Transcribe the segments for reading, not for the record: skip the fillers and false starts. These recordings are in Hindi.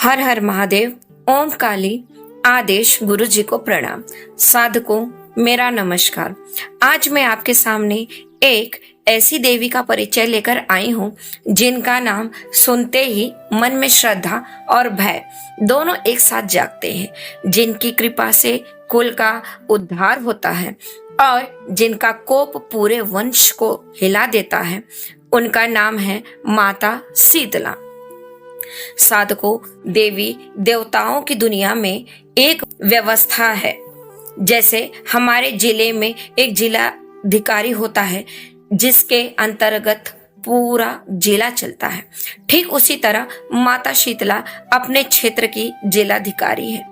हर हर महादेव। ओम काली आदेश गुरु जी को प्रणाम। साधकों, मेरा नमस्कार। आज मैं आपके सामने एक ऐसी देवी का परिचय लेकर आई हूँ जिनका नाम सुनते ही मन में श्रद्धा और भय दोनों एक साथ जागते हैं, जिनकी कृपा से कुल का उद्धार होता है और जिनका कोप पूरे वंश को हिला देता है। उनका नाम है माता शीतला। साधकों, देवी देवताओं की दुनिया में एक व्यवस्था है। जैसे हमारे जिले में एक जिलाधिकारी होता है जिसके अंतर्गत पूरा जिला चलता है, ठीक उसी तरह माता शीतला अपने क्षेत्र की जिलाधिकारी है।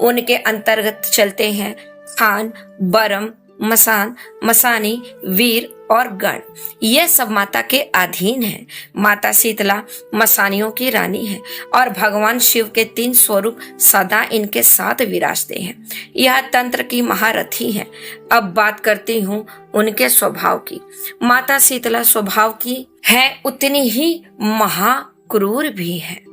उनके अंतर्गत चलते हैं खान, बरम, मसान, मसानी, वीर और गण। यह सब माता के अधीन है। माता शीतला मसानियों की रानी है और भगवान शिव के 3 स्वरूप सदा इनके साथ विराजते हैं। यह तंत्र की महारथी है। अब बात करती हूँ उनके स्वभाव की। माता शीतला स्वभाव की है उतनी ही महाक्रूर भी है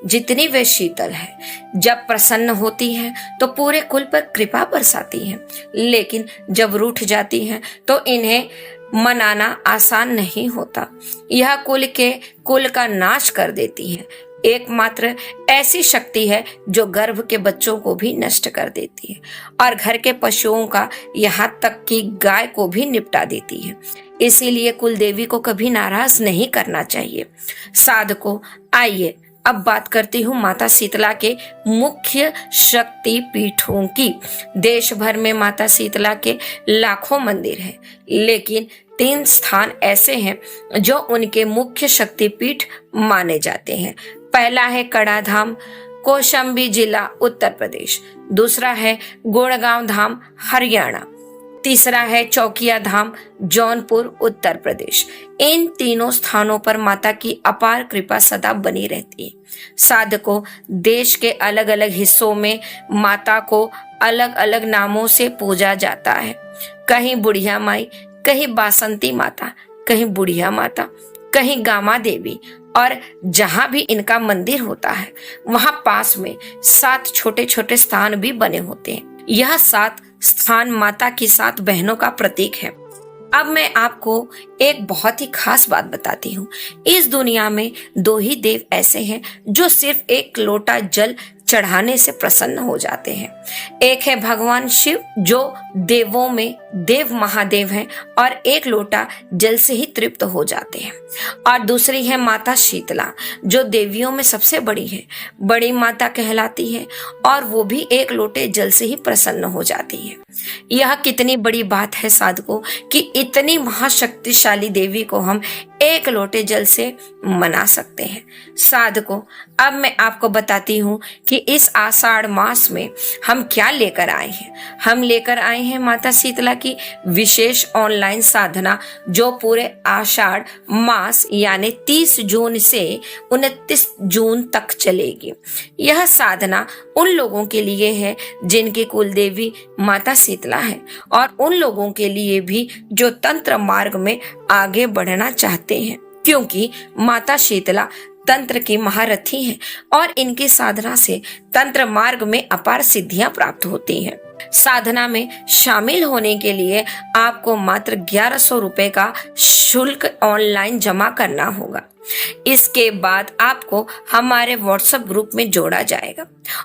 जितनी वे शीतल है। जब प्रसन्न होती है तो पूरे कुल पर कृपा बरसाती है, लेकिन जब रूठ जाती है तो इन्हें मनाना आसान नहीं होता। यह कुल का नाश कर देती है। एकमात्र ऐसी शक्ति है जो गर्भ के बच्चों को भी नष्ट कर देती है और घर के पशुओं का, यहाँ तक कि गाय को भी निपटा देती है। इसीलिए कुल देवी को कभी नाराज नहीं करना चाहिए। साधकों, आइए अब बात करती हूँ माता शीतला के मुख्य शक्ति पीठों की। देश भर में माता शीतला के लाखों मंदिर हैं, लेकिन 3 स्थान ऐसे हैं जो उनके मुख्य शक्तिपीठ माने जाते हैं। पहला है कड़ाधाम, कौशाम्बी जिला, उत्तर प्रदेश। दूसरा है गुड़गांव धाम, हरियाणा। तीसरा है चौकिया धाम, जौनपुर, उत्तर प्रदेश। इन तीनों स्थानों पर माता की अपार कृपा सदा बनी रहती है। साधकों, देश के अलग अलग हिस्सों में माता को अलग अलग नामों से पूजा जाता है। कहीं बुढ़िया माई, कहीं बासंती माता, कहीं बुढ़िया माता, कहीं गामा देवी। और जहां भी इनका मंदिर होता है वहां पास में 7 छोटे छोटे स्थान भी बने होते हैं। यह 7 स्थान माता की 7 बहनों का प्रतीक है। अब मैं आपको एक बहुत ही खास बात बताती हूँ। इस दुनिया में 2 ही देव ऐसे हैं जो सिर्फ एक लोटा जल चढ़ाने से प्रसन्न हो जाते हैं। एक है भगवान शिव जो देवों में देव महादेव हैं और एक लोटा जल से ही तृप्त हो जाते हैं। और दूसरी है माता शीतला जो देवियों में सबसे बड़ी है, बड़ी माता कहलाती है और वो भी एक लोटे जल से ही प्रसन्न हो जाती है। यह कितनी बड़ी बात है साधकों कि इतनी महाशक्तिशाली देवी को हम एक लोटे जल से मना सकते हैं। साधकों, अब मैं आपको बताती हूँ कि इस आषाढ़ मास में हम क्या लेकर आए हैं। हम लेकर आए हैं माता शीतला की विशेष ऑनलाइन साधना जो पूरे आषाढ़ मास यानी 30 जून से 29 जून तक चलेगी। यह साधना उन लोगों के लिए है जिनकी कुल देवी माता शीतला है और उन लोगों के लिए भी जो तंत्र मार्ग में आगे बढ़ना चाहते हैं, क्योंकि माता शीतला तंत्र की महारथी हैं और इनकी साधना से तंत्र मार्ग में अपार सिद्धियां प्राप्त होती हैं। साधना में शामिल होने के लिए आपको मात्र 1100 रुपए का शुल्क ऑनलाइन जमा करना होगा। इसके बाद आपको हमारे व्हाट्सएप ग्रुप में जोड़ा जाएगा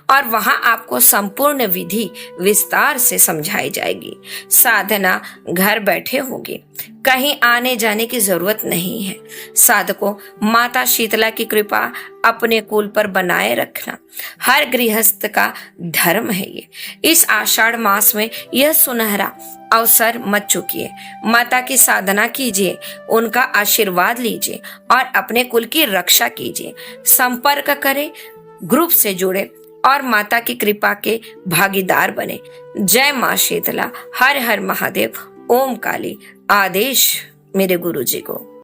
और वहां आपको संपूर्ण विधि विस्तार से समझाई जाएगी। साधना घर बैठे होगी, कहीं आने जाने की जरूरत नहीं है। साधकों, माता शीतला की कृपा अपने कुल पर बनाए रखना हर गृहस्थ का धर्म है। ये इस आषाढ़ मास में यह सुनहरा अवसर मत चूकिए। माता की साधना कीजिए, उनका आशीर्वाद लीजिए और अपने कुल की रक्षा कीजिए। संपर्क करें, ग्रुप से जुड़े और माता की कृपा के भागीदार बने। जय मां शीतला। हर हर महादेव। ओम काली आदेश मेरे गुरु जी को।